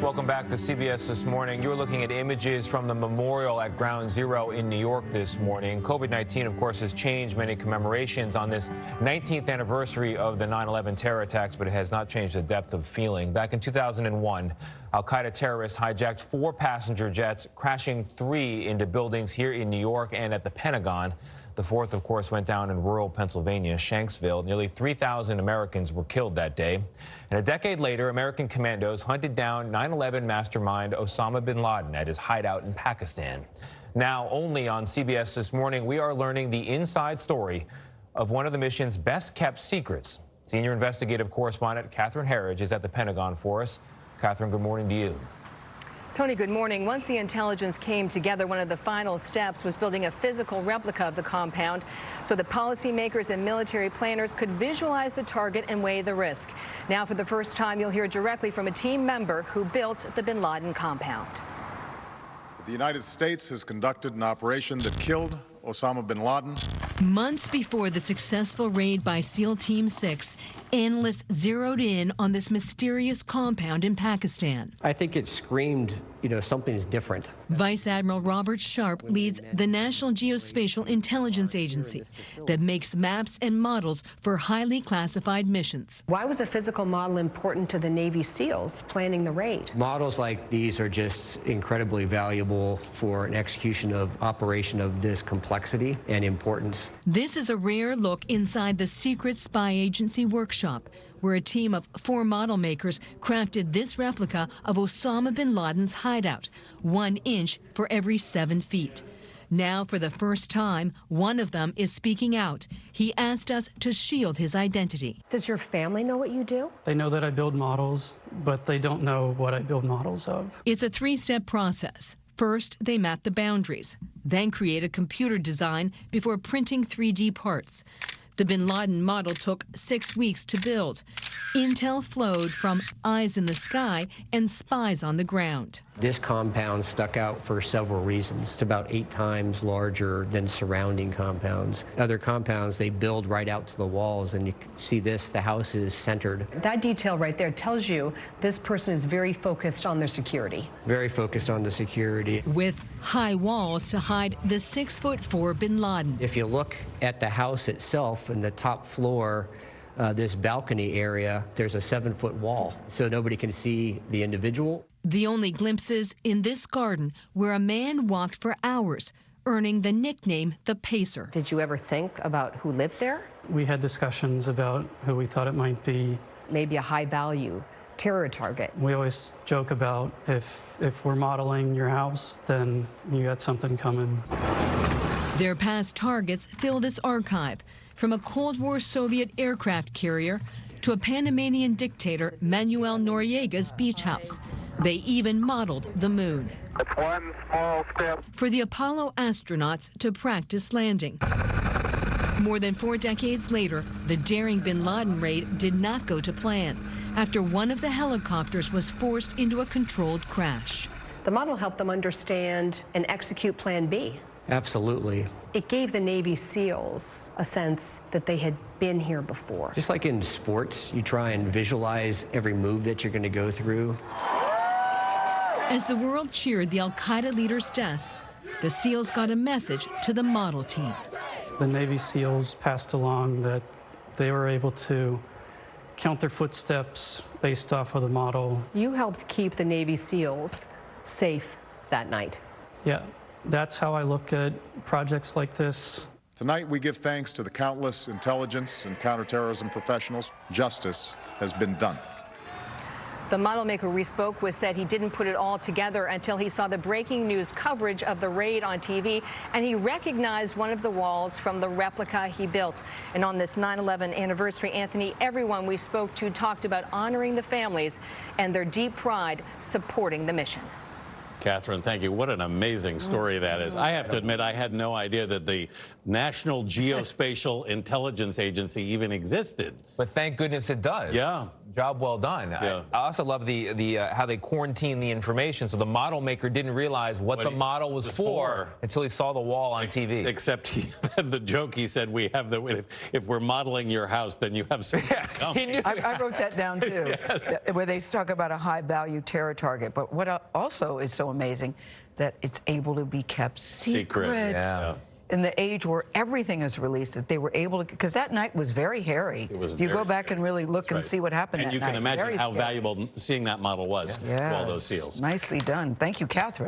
Welcome back to CBS This Morning. You're looking at images from the memorial at Ground Zero in New York this morning. COVID-19, of course, has changed many commemorations on this 19th anniversary of the 9/11 terror attacks, but it has not changed the depth of feeling. Back in 2001, Al-Qaeda terrorists hijacked 4 passenger jets, crashing 3 into buildings here in New York and at the Pentagon. The 4th, of course, went down in rural Pennsylvania, Shanksville. Nearly 3,000 Americans were killed that day. And a decade later, American commandos hunted down 9/11 mastermind Osama Bin Laden at his hideout in Pakistan. Now, only on CBS This Morning, we are learning the inside story of one of the mission's best-kept secrets. Senior investigative correspondent Catherine Herridge is at the Pentagon for us. Catherine, good morning to you. Tony, good morning. Once the intelligence came together, one of the final steps was building a physical replica of the compound so that policymakers and military planners could visualize the target and weigh the risk. Now, for the first time, you'll hear directly from a team member who built the Bin Laden compound. The United States has conducted an operation that killed Osama Bin Laden. Months before the successful raid by SEAL Team 6, analysts zeroed in on this mysterious compound in Pakistan. I think it screamed, something's different. Vice Admiral Robert Sharp leads the National Geospatial Intelligence Agency that makes maps and models for highly classified missions. Why was a physical model important to the Navy SEALs planning the raid? Models like these are just incredibly valuable for an execution of operation of this complexity and importance. This is a rare look inside the secret spy agency workshop, where a team of 4 model makers crafted this replica of Osama bin Laden's hideout, 1 inch for every 7 feet. Now, for the first time, one of them is speaking out. He asked us to shield his identity. Does your family know what you do? They know that I build models, but they don't know what I build models of. It's a 3-step process. First, they map the boundaries, then create a computer design before printing 3D parts. The Bin Laden model took 6 weeks to build. Intel flowed from eyes in the sky and spies on the ground. This compound stuck out for several reasons. It's about 8 times larger than surrounding compounds. Other compounds, they build right out to the walls, and you can see this, the house is centered. That detail right there tells you this person is very focused on their security. Very focused on the security. With high walls to hide the 6'4" Bin Laden. If you look at the house itself, in the top floor, this balcony area, there's a 7-foot wall, so nobody can see the individual. The only glimpses in this garden where a man walked for hours, earning the nickname the Pacer. Did you ever think about who lived there? We had discussions about who we thought it might be. Maybe a high-value terror target. We always joke about if we're modeling your house, then you got something coming. Their past targets fill this archive, from a Cold War Soviet aircraft carrier to a Panamanian dictator Manuel Noriega's beach house. They even modeled the moon. It's one small step for the Apollo astronauts to practice landing. More than 4 decades later, the daring Bin Laden raid did not go to plan after one of the helicopters was forced into a controlled crash. The model helped them understand and execute Plan B. Absolutely. It gave the Navy SEALs a sense that they had been here before. Just like in sports, you try and visualize every move that you're going to go through. As the world cheered the Al-Qaeda leader's death, the SEALs got a message to the model team. The Navy SEALs passed along that they were able to count their footsteps based off of the model. You helped keep the Navy SEALs safe that night. Yeah, that's how I look at projects like this. Tonight, we give thanks to the countless intelligence and counterterrorism professionals. Justice has been done. The model maker we spoke with said he didn't put it all together until he saw the breaking news coverage of the raid on TV, and he recognized one of the walls from the replica he built. And on this 9/11 anniversary, Anthony, everyone we spoke to talked about honoring the families and their deep pride supporting the mission. Catherine, thank you. What an amazing story that is. I have to admit, I had no idea that the National Geospatial Intelligence Agency even existed. But thank goodness it does. Yeah. Job well done. Yeah. I also love the how they quarantine the information, so the model maker didn't realize what the model was for until he saw the wall on TV. Except he had the joke. He said, "We have the if we're modeling your house, then you have something coming." He knew. I wrote that down too, Yes. where they talk about a high-value terror target. But what also is so amazing, that it's able to be kept secret. Yeah. In the age where everything is released, that they were able to, because that night was very hairy. It was if you very go back scary. and really look That's and right. see what happened And that you night. can imagine Very how scary. valuable seeing that model was to all those Yes. SEALs. Nicely done. Thank you, Catherine.